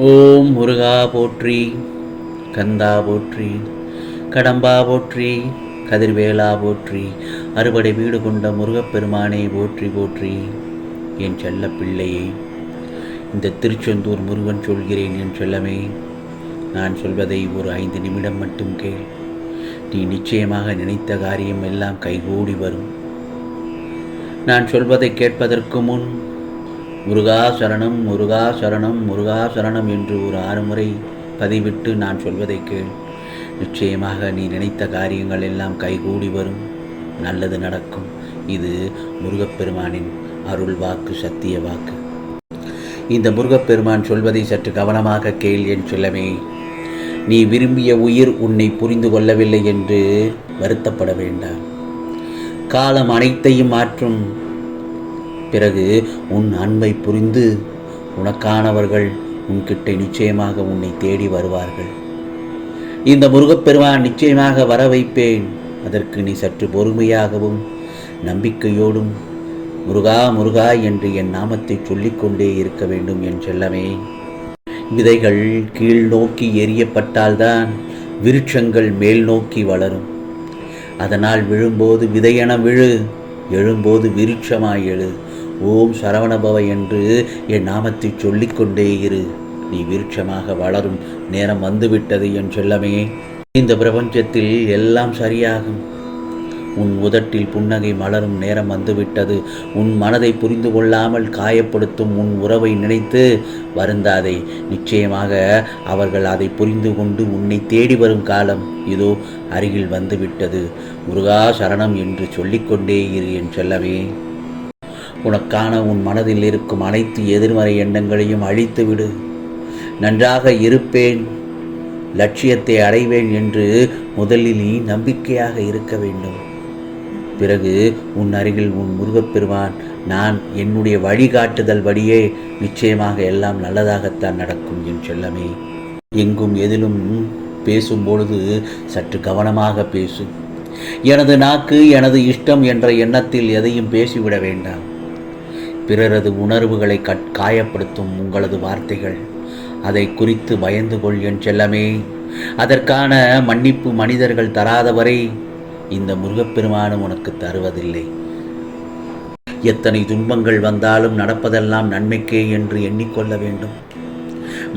ஓம் முருகா போற்றி, கந்தா போற்றி, கடம்பா போற்றி, கதிர்வேலா போற்றி, அறுபடை வீடு கொண்ட முருகப்பெருமானே போற்றி போற்றி. என் செல்ல பிள்ளையே, இந்த திருச்செந்தூர் முருகன் சொல்கிறேன் என் செல்லமே. நான் சொல்வதை ஒரு 5 நிமிடம் மட்டும் கேள். நீ நிச்சயமாக நினைத்த காரியம் எல்லாம் கைகூடி வரும். நான் சொல்வதை கேட்பதற்கு முன் முருகா சரணம், முருகா சரணம், முருகா சரணம் என்று ஒரு 6 முறை பதிவிட்டு நான் சொல்வதை கேள். நிச்சயமாக நீ நினைத்த காரியங்கள் எல்லாம் கைகூடி வரும், நல்லது நடக்கும். இது முருகப்பெருமானின் அருள் வாக்கு, சத்திய வாக்கு. இந்த முருகப்பெருமான் சொல்வதை சற்று கவனமாக கேள் என் செல்லமே. நீ விரும்பிய உயிர் உன்னை புரிந்து கொள்ளவில்லை என்று வருத்தப்பட வேண்டாம். காலம் அனைத்தையும் மாற்றும். பிறகு உன் அன்பை புரிந்து உனக்கானவர்கள் உன்கிட்ட நிச்சயமாக உன்னை தேடி வருவார்கள். இந்த முருகப்பெருமான் நிச்சயமாக வர வைப்பேன். அதற்கு நீ சற்று பொறுமையாகவும் நம்பிக்கையோடும் முருகா முருகா என்று என் நாமத்தை சொல்லிக்கொண்டே இருக்க வேண்டும் என் செல்லமே. விதைகள் கீழ் நோக்கி எறியப்பட்டால்தான் விருட்சங்கள் மேல் நோக்கி வளரும். அதனால் விழும்போது விதையென விழு, எழும்போது விருட்சமாய் எழு. ஓம் சரவணபவ என்று என் நாமத்தை சொல்லிக்கொண்டே இரு. நீ விருட்சமாக வளரும் நேரம் வந்துவிட்டது என் செல்லமே. இந்த பிரபஞ்சத்தில் எல்லாம் சரியாகும். உன் உதட்டில் புன்னகை மலரும் நேரம் வந்துவிட்டது. உன் மனதை புரிந்து கொள்ளாமல் காயப்படுத்தும் உன் உறவை நினைத்து வருந்தாதே. நிச்சயமாக அவர்கள் அதை புரிந்து கொண்டு உன்னை தேடி வரும் காலம் இதோ அருகில் வந்துவிட்டது. முருகா சரணம் என்று சொல்லிக்கொண்டே இரு என் செல்லமே. உனக்கான உன் மனதில் இருக்கும் அனைத்து எதிர்மறை எண்ணங்களையும் அழித்துவிடு. நன்றாக இருப்பேன், லட்சியத்தை அடைவேன் என்று முதலில் நீ நம்பிக்கையாக இருக்க வேண்டும். பிறகு உன் அருகில் உன் முருகப்பெருமான் நான் என்னுடைய வழிகாட்டுதல் வழியே நிச்சயமாக எல்லாம் நல்லதாகத்தான் நடக்கும் என் செல்லமே. எங்கும் எதிலும் பேசும்பொழுது சற்று கவனமாக பேசு. எனது நாக்கு எனது இஷ்டம் என்ற எண்ணத்தில் எதையும் பேசிவிட வேண்டாம். பிறரது உணர்வுகளை காயப்படுத்தும் உங்களது வார்த்தைகள், அதை குறித்து பயந்து கொள் என் செல்லமே. அதற்கான மன்னிப்பு மனிதர்கள் தராதவரை இந்த முருகப்பெருமானும் உனக்கு தருவதில்லை. எத்தனை துன்பங்கள் வந்தாலும் நடப்பதெல்லாம் நன்மைக்கே என்று எண்ணிக்கொள்ள வேண்டும்.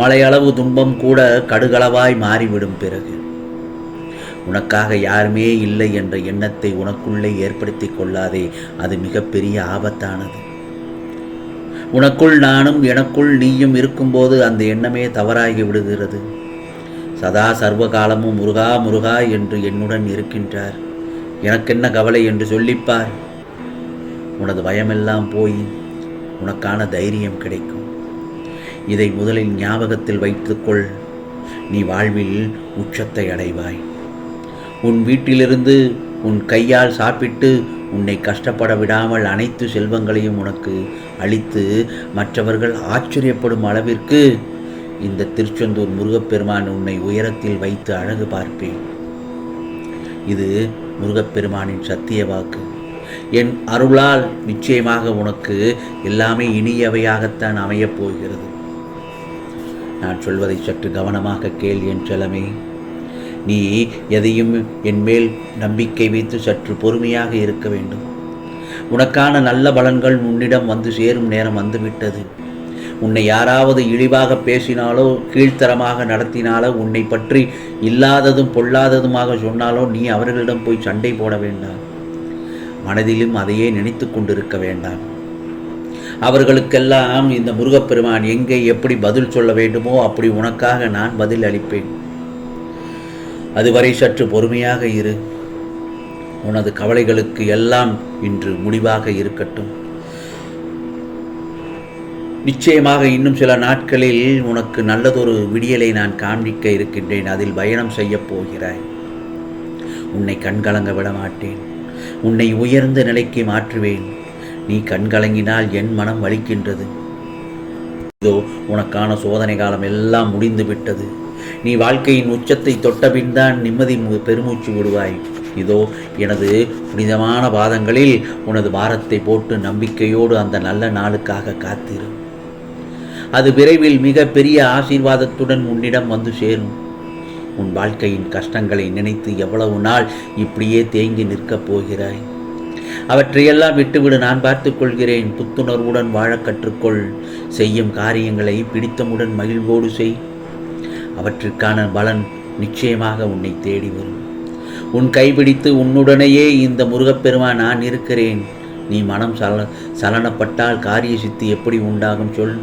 மலையளவு துன்பம் கூட கடுகளவாய் மாறிவிடும். பிறகு உனக்காக யாருமே இல்லை என்ற எண்ணத்தை உனக்குள்ளே ஏற்படுத்தி கொள்ளாதே. அது மிகப்பெரிய ஆபத்தானது. உனக்குள் நானும் எனக்குள் நீயும் இருக்கும்போது அந்த எண்ணமே தவறாகி விடுகிறது. சதா சர்வ காலமும் முருகா முருகா என்று என்னுடன் இருக்கின்றார், எனக்கென்ன கவலை என்று சொல்லிப்பார். உனது பயமெல்லாம் போய் உனக்கான தைரியம் கிடைக்கும். இதை முதலில் ஞாபகத்தில் வைத்துக்கொள். நீ வாழ்வில் உச்சத்தை அடைவாய். உன் வீட்டிலிருந்து உன் கையால் சாப்பிட்டு உன்னை கஷ்டப்பட விடாமல் அனைத்து செல்வங்களையும் உனக்கு அளித்து மற்றவர்கள் ஆச்சரியப்படும் அளவிற்கு இந்த திருச்செந்தூர் முருகப்பெருமான் உன்னை உயரத்தில் வைத்து அழகு பார்ப்பேன். இது முருகப்பெருமானின் சத்திய வாக்கு. என் அருளால் நிச்சயமாக உனக்கு எல்லாமே இனியவையாகத்தான் அமையப் போகிறது. நான் சொல்வதை சற்று கவனமாக கேள் என் செல்லமே. நீ எதையும் என் மேல் நம்பிக்கை வைத்து சற்று பொறுமையாக இருக்க வேண்டும். உனக்கான நல்ல பலன்கள் உன்னிடம் வந்து சேரும் நேரம் வந்துவிட்டது. உன்னை யாராவது இழிவாக பேசினாலோ கீழ்த்தரமாக நடத்தினாலோ உன்னை பற்றி இல்லாததும் பொல்லாததுமாக சொன்னாலோ நீ அவர்களிடம் போய் சண்டை போட வேண்டாம். மனதிலும் அதையே நினைத்து கொண்டிருக்க வேண்டாம். அவர்களுக்கெல்லாம் இந்த முருகப்பெருமான் எங்கே எப்படி பதில் சொல்ல வேண்டுமோ அப்படி உனக்காக நான் பதில் அளிப்பேன். அதுவரை சற்று பொறுமையாக இரு. உனது கவலைகளுக்கு எல்லாம் இன்று முடிவாக இருக்கட்டும். நிச்சயமாக இன்னும் சில நாட்களில் உனக்கு நல்லதொரு விடியலை நான் காண்பிக்க இருக்கின்றேன். அதில் பயணம் செய்யப் போகிறாய். உன்னை கண்கலங்க விட மாட்டேன். உன்னை உயர்ந்த நிலைக்கு மாற்றுவேன். நீ கண்கலங்கினால் என் மனம் வலிக்கின்றது. இதோ உனக்கான சோதனை காலம் எல்லாம் முடிந்து விட்டது. நீ வாழ்க்கையின் உச்சத்தை தொட்டபின்தான் நிம்மதி பெருமூச்சு விடுவாய். இதோ எனது புனிதமான பாதங்களில் உனது பாரத்தை போட்டு நம்பிக்கையோடு அந்த நல்ல நாளுக்காக காத்திரு. அது விரைவில் மிக பெரிய ஆசீர்வாதத்துடன் உன்னிடம் வந்து சேரும். உன் வாழ்க்கையின் கஷ்டங்களை நினைத்து எவ்வளவு நாள் இப்படியே தேங்கி நிற்கப் போகிறாய்? அவற்றையெல்லாம் விட்டுவிடு, நான் பார்த்துக் கொள்கிறேன். புத்துணர்வுடன் வாழ கற்றுக்கொள். செய்யும் காரியங்களை பிடித்தமுடன் மகிழ்வோடு செய். அவற்றிற்கான பலன் நிச்சயமாக உன்னை தேடி வரும். உன் கைபிடித்து உன்னுடனேயே இந்த முருகப்பெருமான் நான் இருக்கிறேன். நீ மனம் சலனப்பட்டால் காரிய சித்தி எப்படி உண்டாகும் சொல்.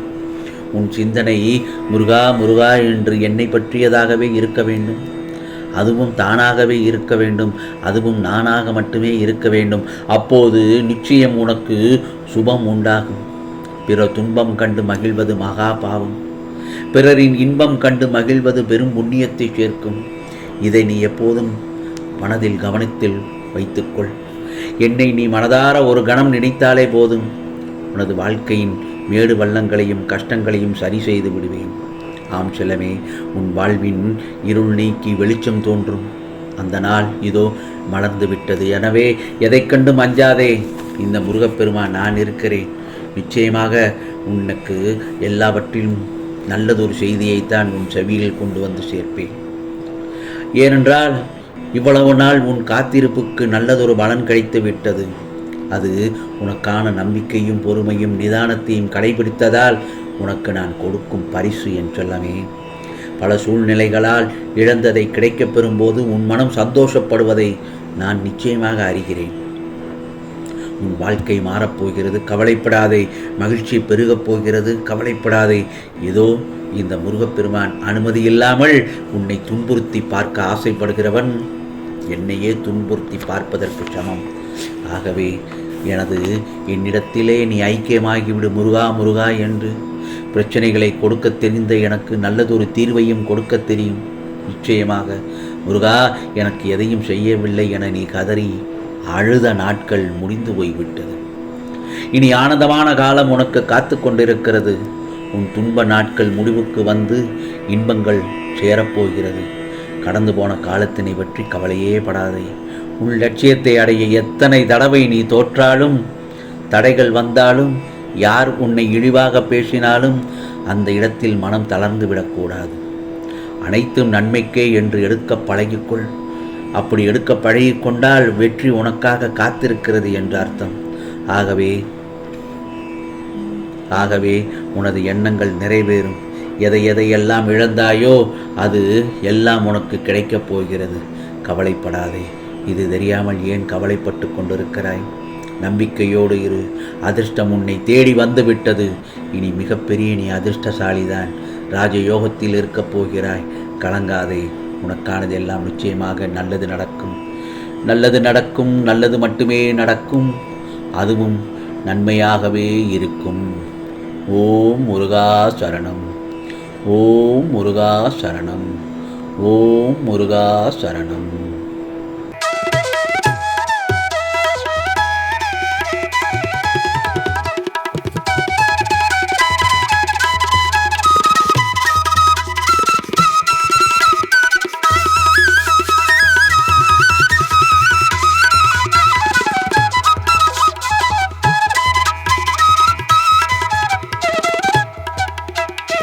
உன் சிந்தனை முருகா முருகா என்று என்னை பற்றியதாகவே இருக்க வேண்டும். அதுவும் தானாகவே இருக்க வேண்டும். அதுவும் நானாக மட்டுமே இருக்க வேண்டும். அப்போது நிச்சயம் உனக்கு சுபம் உண்டாகும். பிற துன்பம் கண்டு மகிழ்வது மகா பாவம். பிறரின் இன்பம் கண்டு மகிழ்வது பெரும் புண்ணியத்தை சேர்க்கும். இதை நீ எப்போதும் மனதில் கவனத்தில் வைத்துக்கொள். என்னை நீ மனதார ஒரு கணம் நினைத்தாலே போதும். உனது வாழ்க்கையின் மேடு வள்ளங்களையும் கஷ்டங்களையும் சரி செய்து விடுவேன். ஆம் செல்லமே, உன் வாழ்வின் இருள் நீக்கி வெளிச்சம் தோன்றும் அந்த நாள் இதோ மலர்ந்து விட்டது. எனவே எதை கண்டும் அஞ்சாதே. இந்த முருகப்பெருமான் நான் இருக்கிறேன். நிச்சயமாக உனக்கு எல்லாவற்றிலும் நல்லதொரு செய்தியைத்தான் உன் செவியில் கொண்டு வந்து சேர்ப்பேன். ஏனென்றால் இவ்வளவு நாள் உன் காத்திருப்புக்கு நல்லதொரு பலன் கிடைத்து விட்டது. அது உனக்கான நம்பிக்கையும் பொறுமையும் நிதானத்தையும் கடைபிடித்ததால் உனக்கு நான் கொடுக்கும் பரிசு என் செல்லமே. பல சூழ்நிலைகளால் இழந்ததை கிடைக்கப் பெறும்போது உன் மனம் சந்தோஷப்படுவதை நான் நிச்சயமாக அறிகிறேன். உன் வாழ்க்கை மாறப்போகிறது, கவலைப்படாதே. மகிழ்ச்சி பெருகப் போகிறது, கவலைப்படாதே. ஏதோ இந்த முருகப்பெருமான் அனுமதி இல்லாமல் உன்னை துன்புறுத்தி பார்க்க ஆசைப்படுகிறவன் என்னையே துன்புறுத்தி பார்ப்பதற்கு சமம். ஆகவே என்னிடத்திலே நீ ஐக்கியமாகிவிடு முருகா முருகா என்று. பிரச்சனைகளை கொடுக்க தெரிந்த எனக்கு நல்லதொரு தீர்வையும் கொடுக்க தெரியும். நிச்சயமாக முருகா எனக்கு எதையும் செய்யவில்லை என நீ கதறி அழுத நாட்கள் முடிந்து போய்விட்டது. இனி ஆனந்தமான காலம் உனக்கு காத்து கொண்டிருக்கிறது. உன் துன்ப நாட்கள் முடிவுக்கு வந்து இன்பங்கள் சேரப்போகிறது. கடந்து போன காலத்தினை பற்றி கவலையே படாதே. உன் லட்சியத்தை அடைய எத்தனை தடவை நீ தோற்றாலும், தடைகள் வந்தாலும், யார் உன்னை இழிவாக பேசினாலும் அந்த இடத்தில் மனம் தளர்ந்து விடக்கூடாது. அனைத்தும் நன்மைக்கே என்று எடுக்க பழகிக்கொள். அப்படி எடுக்க பழகிக்கொண்டால் வெற்றி உனக்காக காத்திருக்கிறது என்று அர்த்தம். ஆகவே உனது எண்ணங்கள் நிறைவேறும். எதையெல்லாம் இழந்தாயோ அது எல்லாம் உனக்கு கிடைக்கப் போகிறது. கவலைப்படாதே. இது தெரியாமல் ஏன் கவலைப்பட்டு கொண்டிருக்கிறாய்? நம்பிக்கையோடு இரு. அதிர்ஷ்டம் உன்னை தேடி வந்து விட்டது. இனி மிகப்பெரிய நீ அதிர்ஷ்டசாலிதான். ராஜயோகத்தில் இருக்கப் போகிறாய். கலங்காதே. உனக்கானது எல்லாம் நிச்சயமாக நல்லது நடக்கும். நல்லது நடக்கும். நல்லது மட்டுமே நடக்கும். அதுவும் நன்மையாகவே இருக்கும். ஓம் முருகா சரணம். ஓம் முருகா சரணம். ஓம் முருகா சரணம்.